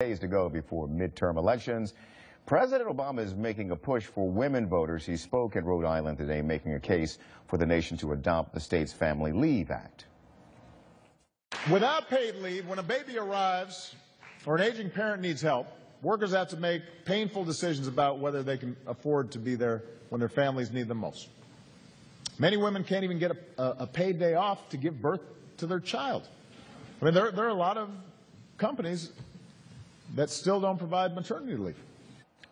Days to go before midterm elections. President Obama is making a push for women voters. He spoke at Rhode Island today, making a case for the nation to adopt the state's Family Leave Act. Without paid leave, when a baby arrives or an aging parent needs help, workers have to make painful decisions about whether they can afford to be there when their families need them most. Many women can't even get a paid day off to give birth to their child. I mean, there are a lot of companies that still don't provide maternity leave.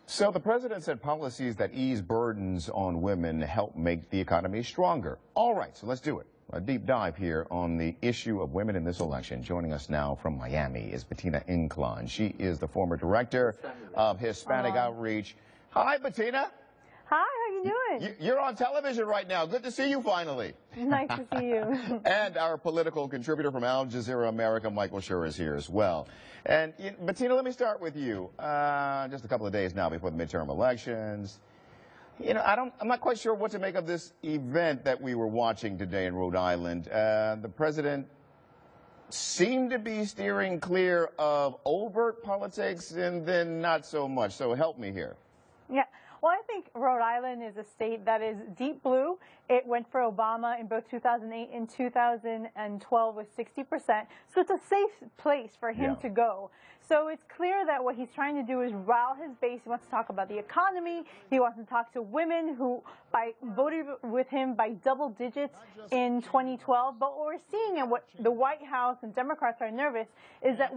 So the president said policies that ease burdens on women help make the economy stronger. All right, so let's do it. A deep dive here on the issue of women in this election. Joining us now from Miami is Bettina Inclan. She is the former director of Hispanic Outreach. Hi, Bettina. Hi, how you doing? You're on television right now. Good to see you finally. Nice to see you. And our political contributor from Jazeera America, Michael Schur, is here as well. And Bettina, let me start with you. Just a couple of days now before the midterm elections. You know, I'm not quite sure what to make of this event that we were watching today in Rhode Island. The president seemed to be steering clear of overt politics and then not so much. So help me here. Yeah. Well, I think Rhode Island is a state that is deep blue. It went for Obama in both 2008 and 2012 with 60%. So it's a safe place for him to go. So it's clear that what he's trying to do is rile his base. He wants to talk about the economy. He wants to talk to women who voted with him by double digits in 2012. But what we're seeing and what the White House and Democrats are nervous is that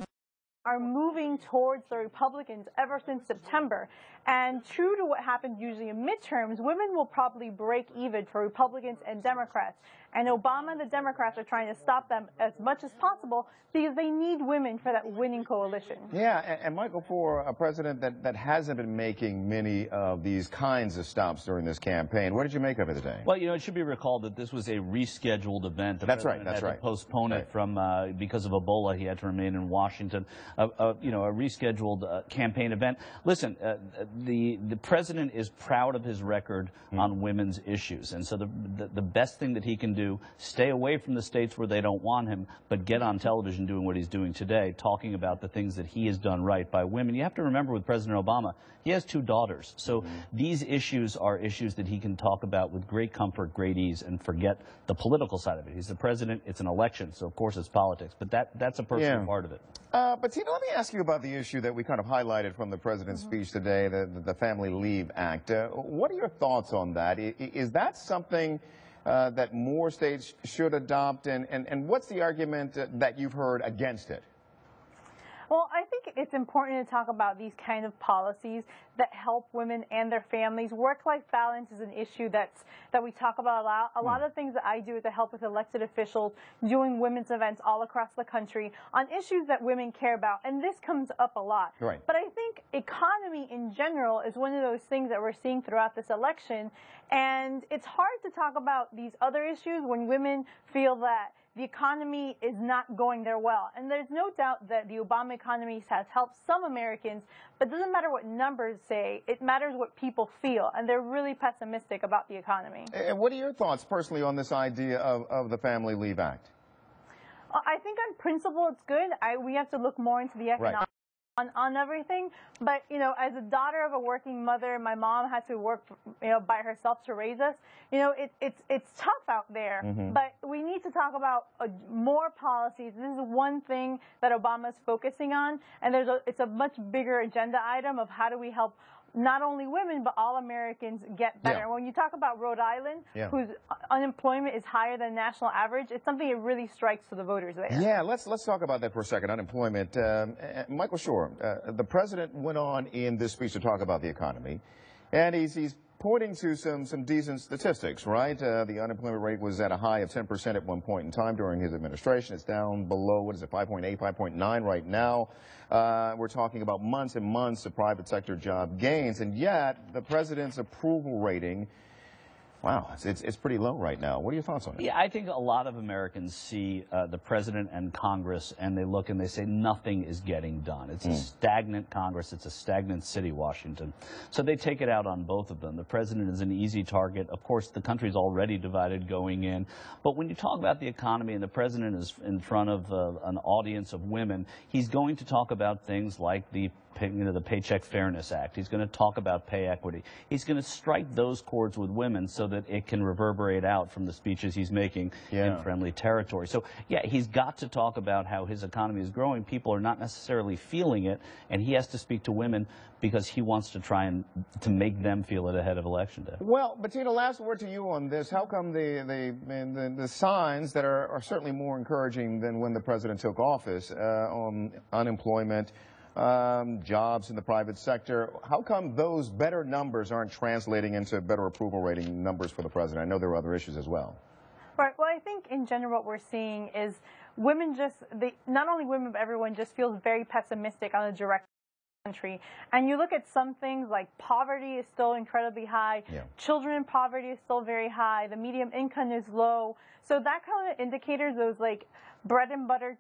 are moving towards the Republicans ever since September. And true to what happens usually in midterms, women will probably break even for Republicans and Democrats. And Obama and the Democrats are trying to stop them as much as possible because they need women for that winning coalition. Yeah, and Michael, for a president that hasn't been making many of these kinds of stops during this campaign, what did you make of it today? Well, you know, it should be recalled that this was a rescheduled event. That's right. Had to postpone it from because of Ebola. He had to remain in Washington. You know, a rescheduled campaign event. Listen, the president is proud of his record on women's issues, and so the best thing that he can do, stay away from the states where they don't want him, but get on television doing what he's doing today, talking about the things that he has done right by women. You have to remember with President Obama, he has 2 daughters, so these issues are issues that he can talk about with great comfort, great ease, and forget the political side of it. He's the president. It's an election, so of course it's politics, but that's a personal part of it. But Tina, let me ask you about the issue that we kind of highlighted from the president's speech today, the Family Leave Act. What are your thoughts on that? Is that something that more states should adopt, and what's the argument that you've heard against it? Well, I think it's important to talk about these kind of policies that help women and their families. Work-life balance is an issue that we talk about a lot. A lot of things that I do to help with elected officials, doing women's events all across the country on issues that women care about, and this comes up a lot. Right. But I think economy in general is one of those things that we're seeing throughout this election, and it's hard to talk about these other issues when women feel that the economy is not going there well. And there's no doubt that the Obama economy has helped some Americans, but it doesn't matter what numbers say, it matters what people feel, and they're really pessimistic about the economy. And what are your thoughts personally on this idea of the Family Leave Act? I think on principle it's good. We have to look more into the economics. On everything, but you know, as a daughter of a working mother, my mom had to work, you know, by herself to raise us. You know, it's tough out there, but we need to talk about more policies. This is one thing that Obama's focusing on, and it's a much bigger agenda item of how do we help not only women, but all Americans get better. When you talk about Rhode Island, whose unemployment is higher than national average, it's something that really strikes to the voters there. Yeah, let's talk about that for a second, unemployment. Michael Schur, the president went on in this speech to talk about the economy, and he's pointing to some decent statistics, right? The unemployment rate was at a high of 10% at one point in time during his administration. It's down below, 5.8, 5.9 right now. We're talking about months and months of private sector job gains, and yet the president's approval rating Wow, it's pretty low right now. What are your thoughts on it? Yeah, I think a lot of Americans see the president and Congress, and they look and they say nothing is getting done. It's a stagnant Congress. It's a stagnant city, Washington. So they take it out on both of them. The president is an easy target. Of course, the country's already divided going in. But when you talk about the economy and the president is in front of an audience of women, he's going to talk about things like the Paycheck Fairness Act. He's going to talk about pay equity. He's going to strike those chords with women so that it can reverberate out from the speeches he's making in friendly territory. So, yeah, he's got to talk about how his economy is growing. People are not necessarily feeling it, and he has to speak to women because he wants to try and to make them feel it ahead of Election Day. Well, Bettina, last word to you on this. How come the signs that are certainly more encouraging than when the president took office on unemployment, jobs in the private sector, how come those better numbers aren't translating into better approval rating numbers for the president? I know there are other issues as well. Right. Well, I think in general what we're seeing is women not only women, but everyone just feels very pessimistic on the direction of the country. And you look at some things like poverty is still incredibly high. Children in poverty is still very high. The median income is low. So that kind of indicators, those like bread and butter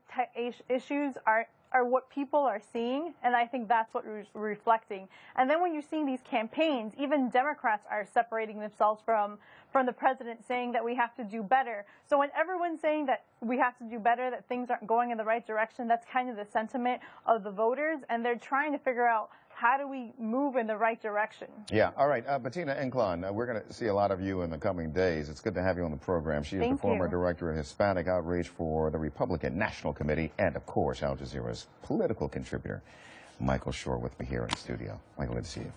issues are what people are seeing, and I think that's what we're reflecting. And then when you're seeing these campaigns, even Democrats are separating themselves from the president, saying that we have to do better. So when everyone's saying that we have to do better, that things aren't going in the right direction, that's kind of the sentiment of the voters, and they're trying to figure out how do we move in the right direction. Yeah. All right. Bettina Inclan, we're going to see a lot of you in the coming days. It's good to have you on the program. She is the former director of Hispanic Outreach for the Republican National Committee and, of course, Al Jazeera's political contributor. Michael Shore with me here in the studio. Michael, good to see you.